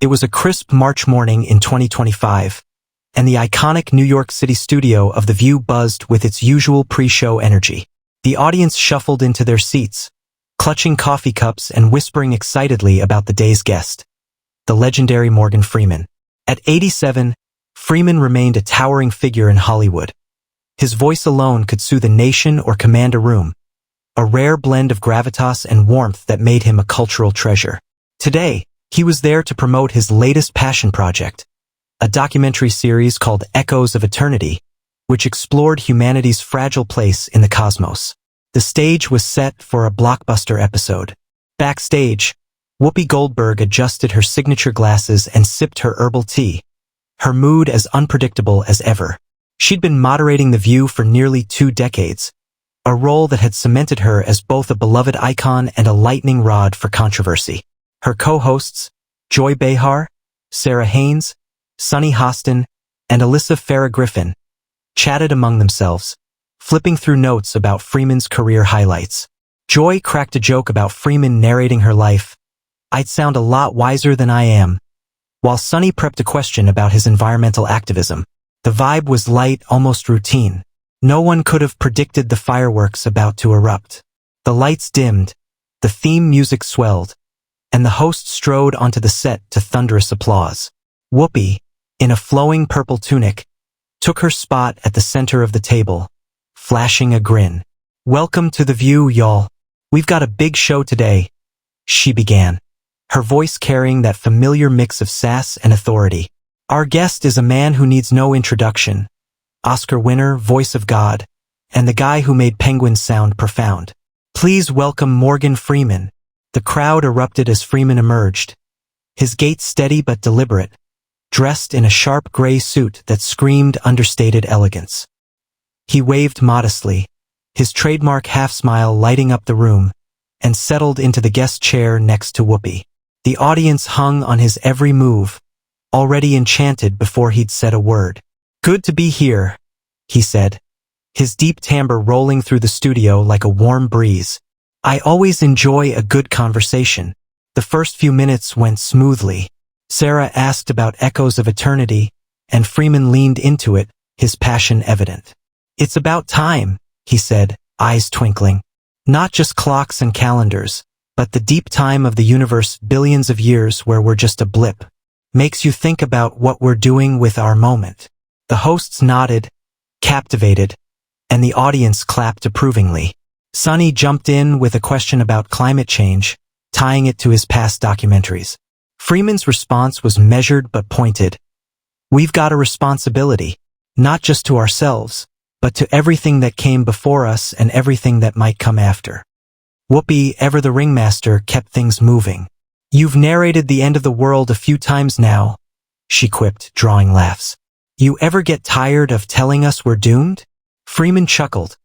It was a crisp March morning in 2025, and the iconic New York City studio of The View buzzed with its usual pre-show energy. The audience shuffled into their seats, clutching coffee cups and whispering excitedly about the day's guest, the legendary Morgan Freeman. At 87, Freeman remained a towering figure in Hollywood. His voice alone could soothe a nation or command a room, a rare blend of gravitas and warmth that made him a cultural treasure. Today, he was there to promote his latest passion project, a documentary series called Echoes of Eternity, which explored humanity's fragile place in the cosmos. The stage was set for a blockbuster episode. Backstage, Whoopi Goldberg adjusted her signature glasses and sipped her herbal tea, her mood as unpredictable as ever. She'd been moderating The View for nearly 2 decades, a role that had cemented her as both a beloved icon and a lightning rod for controversy. Her co-hosts, Joy Behar, Sarah Haynes, Sunny Hostin, and Alyssa Farah Griffin, chatted among themselves, flipping through notes about Freeman's career highlights. Joy cracked a joke about Freeman narrating her life. "I'd sound a lot wiser than I am," while Sunny prepped a question about his environmental activism. The vibe was light, almost routine. No one could have predicted the fireworks about to erupt. The lights dimmed, the theme music swelled, and the host strode onto the set to thunderous applause. Whoopi, in a flowing purple tunic, took her spot at the center of the table, flashing a grin. "Welcome to The View, y'all. We've got a big show today," she began, her voice carrying that familiar mix of sass and authority. "Our guest is a man who needs no introduction, Oscar winner, voice of God, and the guy who made penguins sound profound. Please welcome Morgan Freeman." The crowd erupted as Freeman emerged, his gait steady but deliberate, dressed in a sharp gray suit that screamed understated elegance. He waved modestly, his trademark half-smile lighting up the room, and settled into the guest chair next to Whoopi. The audience hung on his every move, already enchanted before he'd said a word. "Good to be here," he said, his deep timbre rolling through the studio like a warm breeze. "I always enjoy a good conversation." The first few minutes went smoothly. Sarah asked about Echoes of Eternity, and Freeman leaned into it, his passion evident. "It's about time," he said, eyes twinkling. "Not just clocks and calendars, but the deep time of the universe, billions of years where we're just a blip. Makes you think about what we're doing with our moment." The hosts nodded, captivated, and the audience clapped approvingly. Sunny jumped in with a question about climate change, tying it to his past documentaries. Freeman's response was measured but pointed. "We've got a responsibility, not just to ourselves, but to everything that came before us and everything that might come after." Whoopi, ever the ringmaster, kept things moving. "You've narrated the end of the world a few times now," she quipped, drawing laughs. "You ever get tired of telling us we're doomed?" Freeman chuckled,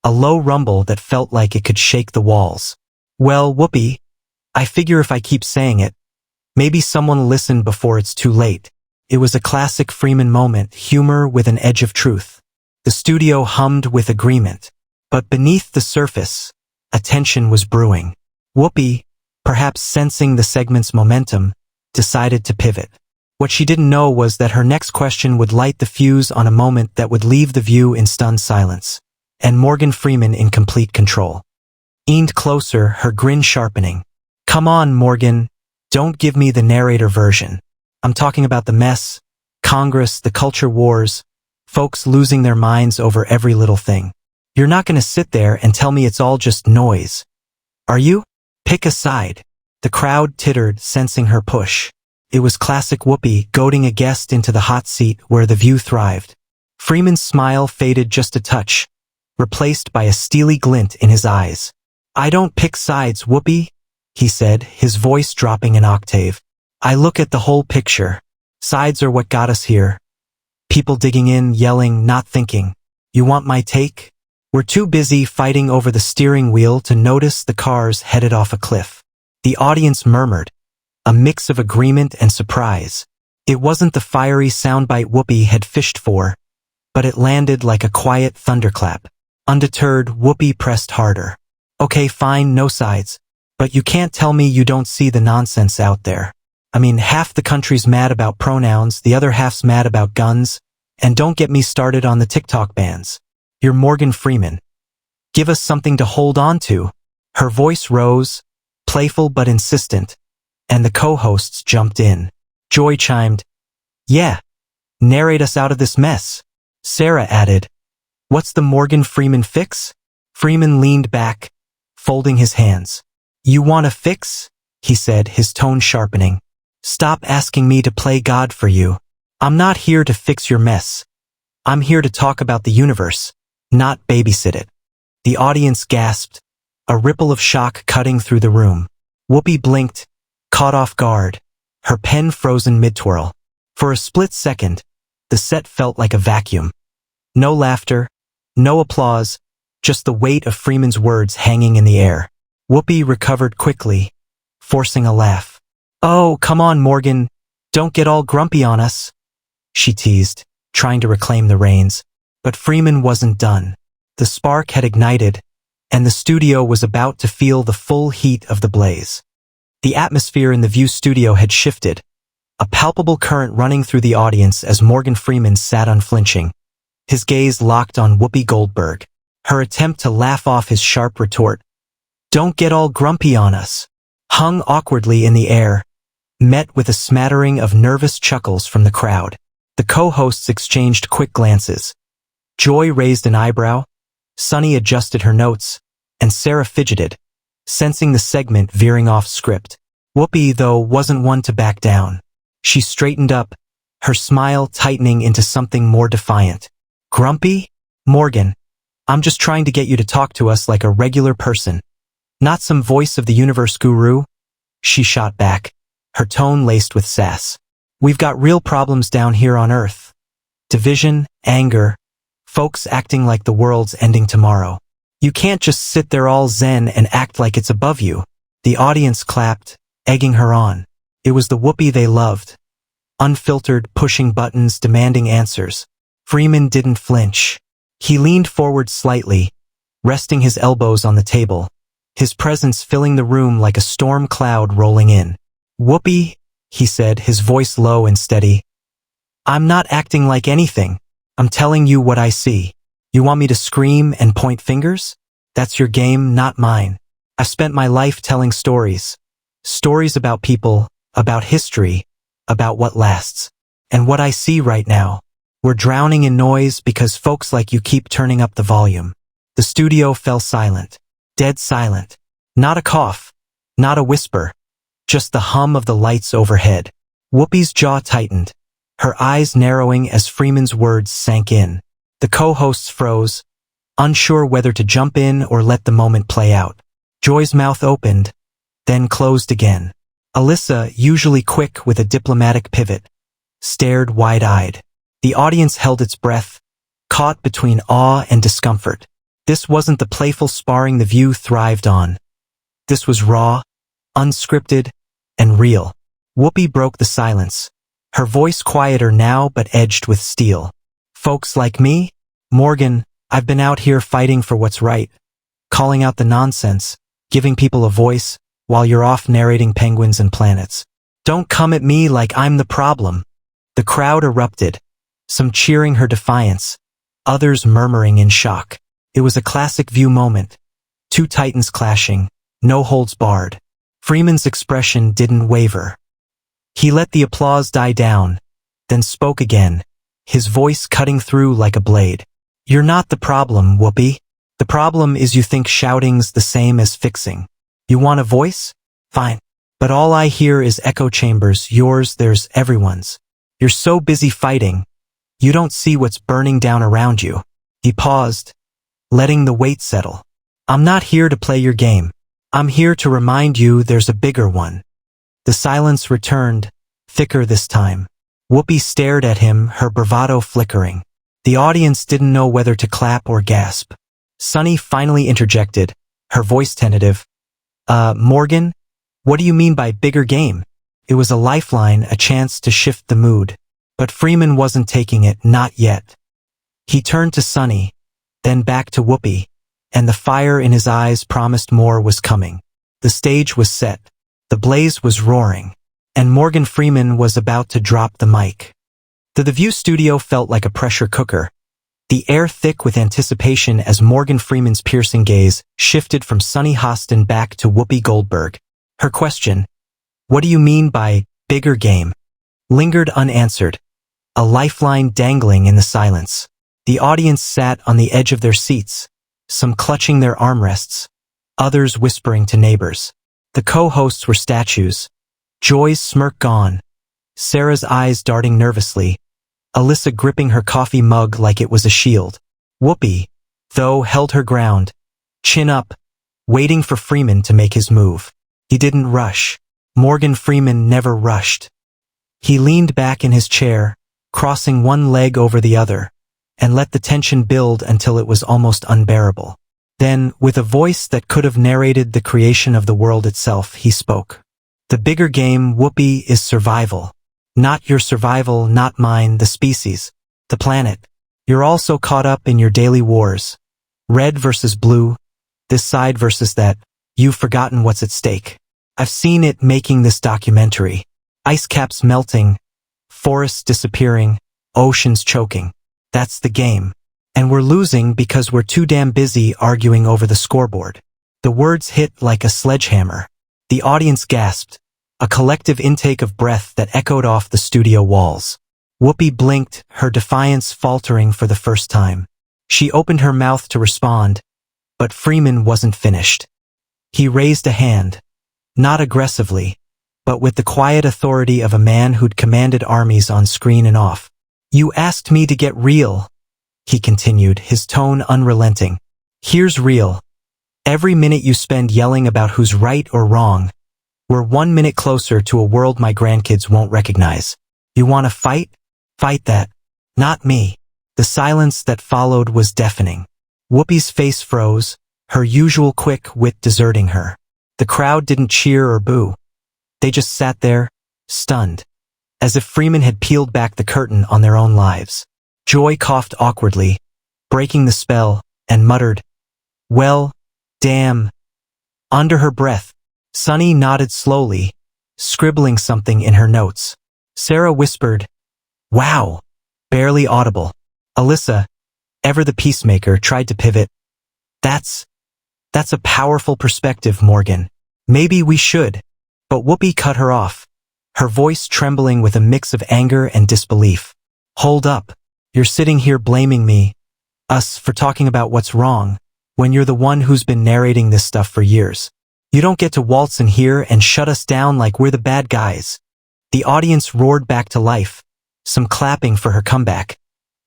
a low rumble that felt like it could shake the walls. "Well, Whoopi, I figure if I keep saying it, maybe someone will listen before it's too late." It was a classic Freeman moment, humor with an edge of truth. The studio hummed with agreement. But beneath the surface, a tension was brewing. Whoopi, perhaps sensing the segment's momentum, decided to pivot. What she didn't know was that her next question would light the fuse on a moment that would leave The View in stunned silence, and Morgan Freeman in complete control. Leaned closer, her grin sharpening. "Come on, Morgan, don't give me the narrator version. I'm talking about the mess, Congress, the culture wars, folks losing their minds over every little thing. You're not going to sit there and tell me it's all just noise, are you? Pick a side." The crowd tittered, sensing her push. It was classic Whoopi, goading a guest into the hot seat where The View thrived. Freeman's smile faded just a touch, replaced by a steely glint in his eyes. "I don't pick sides, Whoopi," he said, his voice dropping an octave. "I look at the whole picture. Sides are what got us here. People digging in, yelling, not thinking. You want my take?" We're too busy fighting over the steering wheel to notice the cars headed off a cliff. The audience murmured, a mix of agreement and surprise. It wasn't the fiery soundbite Whoopi had fished for, but it landed like a quiet thunderclap. Undeterred, Whoopi pressed harder. "Okay, fine, no sides. But you can't tell me you don't see the nonsense out there. I mean, half the country's mad about pronouns, the other half's mad about guns, and don't get me started on the TikTok bans. You're Morgan Freeman. Give us something to hold on to. Her voice rose, playful but insistent, and the co-hosts jumped in. Joy chimed, "Yeah, narrate us out of this mess." Sarah added, "What's the Morgan Freeman fix?" Freeman leaned back, folding his hands. "You want a fix?" he said, his tone sharpening. "Stop asking me to play God for you. I'm not here to fix your mess. I'm here to talk about the universe, not babysit it." The audience gasped, a ripple of shock cutting through the room. Whoopi blinked, caught off guard, her pen frozen mid-twirl. For a split second, the set felt like a vacuum. No laughter, no applause, just the weight of Freeman's words hanging in the air. Whoopi recovered quickly, forcing a laugh. "Oh, come on, Morgan. Don't get all grumpy on us," she teased, trying to reclaim the reins. But Freeman wasn't done. The spark had ignited, and the studio was about to feel the full heat of the blaze. The atmosphere in the View studio had shifted, a palpable current running through the audience as Morgan Freeman sat unflinching, his gaze locked on Whoopi Goldberg. Her attempt to laugh off his sharp retort, "Don't get all grumpy on us," hung awkwardly in the air, met with a smattering of nervous chuckles from the crowd. The co-hosts exchanged quick glances. Joy raised an eyebrow, Sunny adjusted her notes, and Sarah fidgeted, sensing the segment veering off script. Whoopi, though, wasn't one to back down. She straightened up, her smile tightening into something more defiant. "Grumpy? Morgan, I'm just trying to get you to talk to us like a regular person, not some voice of the universe guru," she shot back, her tone laced with sass. "We've got real problems down here on Earth. Division, anger, folks acting like the world's ending tomorrow. You can't just sit there all zen and act like it's above you." The audience clapped, egging her on. It was the Whoopi they loved. Unfiltered, pushing buttons, demanding answers. Freeman didn't flinch. He leaned forward slightly, resting his elbows on the table, his presence filling the room like a storm cloud rolling in. "Whoopi," he said, his voice low and steady, "I'm not acting like anything. I'm telling you what I see. You want me to scream and point fingers? That's your game, not mine. I've spent my life telling stories. Stories about people, about history, about what lasts. And what I see right now, we're drowning in noise because folks like you keep turning up the volume." The studio fell silent, dead silent. Not a cough, not a whisper, just the hum of the lights overhead. Whoopi's jaw tightened, her eyes narrowing as Freeman's words sank in. The co-hosts froze, unsure whether to jump in or let the moment play out. Joy's mouth opened, then closed again. Alyssa, usually quick with a diplomatic pivot, stared wide-eyed. The audience held its breath, caught between awe and discomfort. This wasn't the playful sparring the View thrived on. This was raw, unscripted, and real. Whoopi broke the silence, her voice quieter now but edged with steel. "Folks like me? Morgan, I've been out here fighting for what's right, calling out the nonsense, giving people a voice, while you're off narrating penguins and planets. Don't come at me like I'm the problem." The crowd erupted, some cheering her defiance, others murmuring in shock. It was a classic View moment. Two titans clashing, no holds barred. Freeman's expression didn't waver. He let the applause die down, then spoke again, his voice cutting through like a blade. "You're not the problem, Whoopi. The problem is you think shouting's the same as fixing. You want a voice? Fine. But all I hear is echo chambers, yours, theirs, everyone's. You're so busy fighting, you don't see what's burning down around you." He paused, letting the weight settle. "I'm not here to play your game. I'm here to remind you there's a bigger one." The silence returned, thicker this time. Whoopi stared at him, her bravado flickering. The audience didn't know whether to clap or gasp. Sunny finally interjected, her voice tentative. Morgan, what do you mean by bigger game?" It was a lifeline, a chance to shift the mood. But Freeman wasn't taking it, not yet. He turned to Sunny, then back to Whoopi, and the fire in his eyes promised more was coming. The stage was set. The blaze was roaring. and Morgan Freeman was about to drop the mic. The View studio felt like a pressure cooker, the air thick with anticipation as Morgan Freeman's piercing gaze shifted from Sunny Hostin back to Whoopi Goldberg. Her question, "What do you mean by bigger game?" lingered unanswered, a lifeline dangling in the silence. The audience sat on the edge of their seats, some clutching their armrests, others whispering to neighbors. The co-hosts were statues, Joy's smirk gone, Sarah's eyes darting nervously, Alyssa gripping her coffee mug like it was a shield. Whoopi, though, held her ground, chin up, waiting for Freeman to make his move. He didn't rush. Morgan Freeman never rushed. He leaned back in his chair, crossing one leg over the other, and let the tension build until it was almost unbearable. Then, with a voice that could have narrated the creation of the world itself, he spoke. "The bigger game, Whoopi, is survival. Not your survival, not mine, the species, the planet. You're all so caught up in your daily wars. Red versus blue, this side versus that. You've forgotten what's at stake. I've seen it making this documentary. Ice caps melting, forests disappearing, oceans choking. That's the game. And we're losing because we're too damn busy arguing over the scoreboard." The words hit like a sledgehammer. The audience gasped, a collective intake of breath that echoed off the studio walls. Whoopi blinked, her defiance faltering for the first time. She opened her mouth to respond, but Freeman wasn't finished. He raised a hand, not aggressively, but with the quiet authority of a man who'd commanded armies on screen and off. "You asked me to get real," he continued, his tone unrelenting. "Here's real. Every minute you spend yelling about who's right or wrong, we're 1 minute closer to a world my grandkids won't recognize. You want to fight? Fight that. Not me." The silence that followed was deafening. Whoopi's face froze, her usual quick wit deserting her. The crowd didn't cheer or boo. They just sat there, stunned, as if Freeman had peeled back the curtain on their own lives. Joy coughed awkwardly, breaking the spell, and muttered, "Well, damn." Under her breath, Sunny nodded slowly, scribbling something in her notes. Sarah whispered, "Wow," barely audible. Alyssa, ever the peacemaker, tried to pivot. That's a powerful perspective, Morgan. Maybe we should." But Whoopi cut her off, her voice trembling with a mix of anger and disbelief. "Hold up. You're sitting here blaming us for talking about what's wrong, when you're the one who's been narrating this stuff for years. You don't get to waltz in here and shut us down like we're the bad guys." The audience roared back to life, some clapping for her comeback,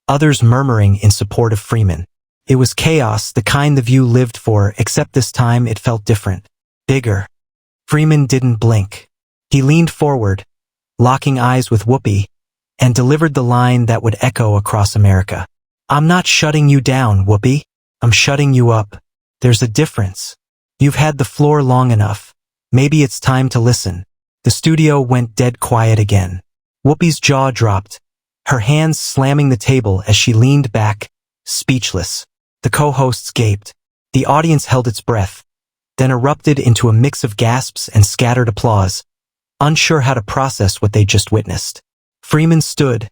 others murmuring in support of Freeman. It was chaos, the kind The View lived for, except this time it felt different. Bigger. Freeman didn't blink. He leaned forward, locking eyes with Whoopi, and delivered the line that would echo across America. "I'm not shutting you down, Whoopi. I'm shutting you up. There's a difference. You've had the floor long enough. Maybe it's time to listen." The studio went dead quiet again. Whoopi's jaw dropped, her hands slamming the table as she leaned back, speechless. The co-hosts gaped. The audience held its breath, then erupted into a mix of gasps and scattered applause, unsure how to process what they just witnessed. Freeman stood,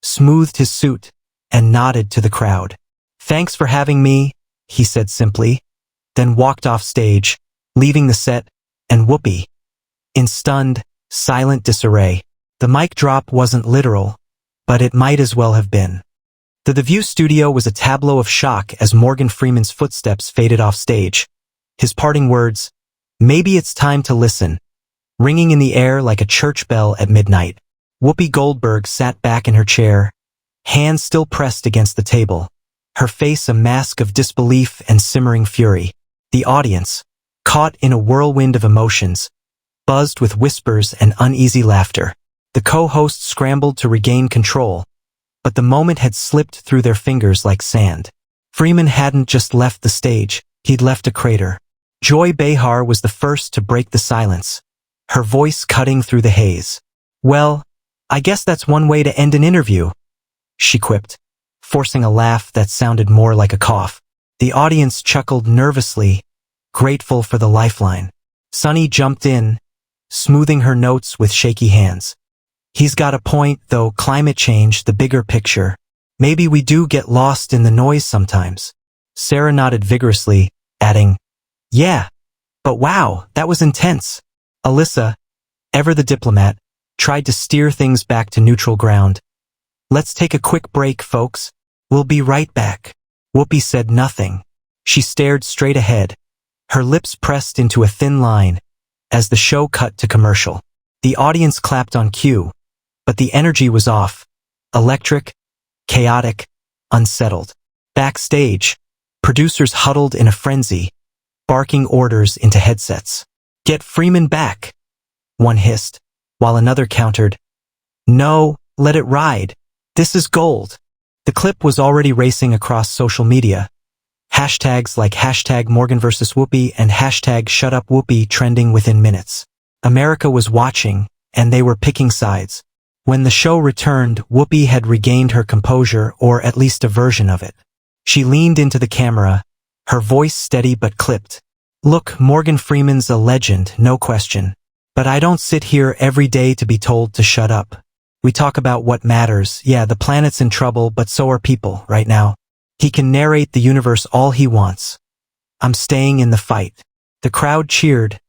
smoothed his suit, and nodded to the crowd. "Thanks for having me," he said simply, then walked off stage, leaving the set and Whoopi in stunned, silent disarray. The mic drop wasn't literal, but it might as well have been. The View studio was a tableau of shock as Morgan Freeman's footsteps faded off stage. His parting words, "Maybe it's time to listen," ringing in the air like a church bell at midnight. Whoopi Goldberg sat back in her chair, hands still pressed against the table, her face a mask of disbelief and simmering fury. The audience, caught in a whirlwind of emotions, buzzed with whispers and uneasy laughter. The co-hosts scrambled to regain control, but the moment had slipped through their fingers like sand. Freeman hadn't just left the stage, he'd left a crater. Joy Behar was the first to break the silence, her voice cutting through the haze. "Well, I guess that's one way to end an interview," she quipped, forcing a laugh that sounded more like a cough. The audience chuckled nervously, grateful for the lifeline. Sunny jumped in, smoothing her notes with shaky hands. He's got a point, though. Climate change, the bigger picture. Maybe we do get lost in the noise sometimes. Sarah nodded vigorously, adding, yeah, but wow, that was intense. Alyssa, ever the diplomat, tried to steer things back to neutral ground. Let's take a quick break, folks. We'll be right back. Whoopi said nothing. She stared straight ahead, her lips pressed into a thin line, as the show cut to commercial. The audience clapped on cue, but the energy was off. Electric, chaotic, unsettled. Backstage, producers huddled in a frenzy, barking orders into headsets. Get Freeman back, one hissed, while another countered, no, let it ride. This is gold. The clip was already racing across social media. Hashtags like hashtag Morgan vs. Whoopi and hashtag Shut Up Whoopi trending within minutes. America was watching, and they were picking sides. When the show returned, Whoopi had regained her composure, or at least a version of it. She leaned into the camera, her voice steady but clipped. Look, Morgan Freeman's a legend, no question. But I don't sit here every day to be told to shut up. We talk about what matters. Yeah, the planet's in trouble, but so are people right now. He can narrate the universe all he wants. I'm staying in the fight. The crowd cheered,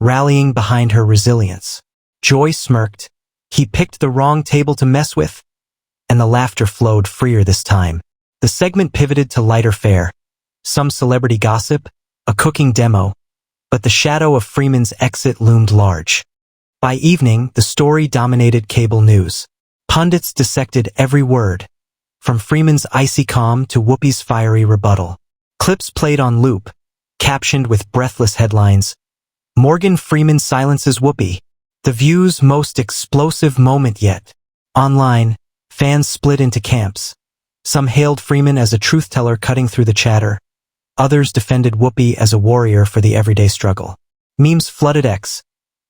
rallying behind her resilience. Joy smirked. He picked the wrong table to mess with, and the laughter flowed freer this time. The segment pivoted to lighter fare. Some celebrity gossip, a cooking demo, but the shadow of Freeman's exit loomed large. By evening, the story dominated cable news. Pundits dissected every word, from Freeman's icy calm to Whoopi's fiery rebuttal. Clips played on loop, captioned with breathless headlines. Morgan Freeman silences Whoopi. The View's most explosive moment yet. Online, fans split into camps. Some hailed Freeman as a truth-teller cutting through the chatter. Others defended Whoopi as a warrior for the everyday struggle. Memes flooded X.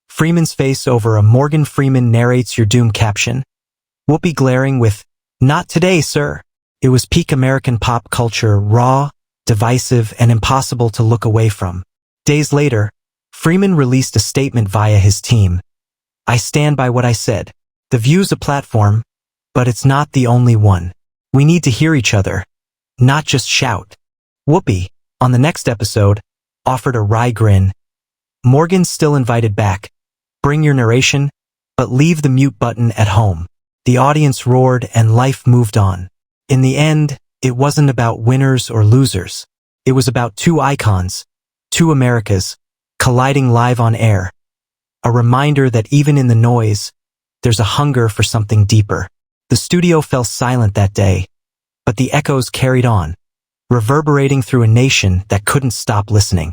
Freeman's face over a Morgan Freeman narrates your doom caption. Whoopi glaring with, not today, sir. It was peak American pop culture, raw, divisive, and impossible to look away from. Days later, Freeman released a statement via his team. I stand by what I said. The View's a platform, but it's not the only one. We need to hear each other, not just shout. Whoopi, on the next episode, offered a wry grin. Morgan still invited back. Bring your narration, but leave the mute button at home. The audience roared and life moved on. In the end, it wasn't about winners or losers. It was about two icons, two Americas, colliding live on air. A reminder that even in the noise, there's a hunger for something deeper. The studio fell silent that day, but the echoes carried on, reverberating through a nation that couldn't stop listening.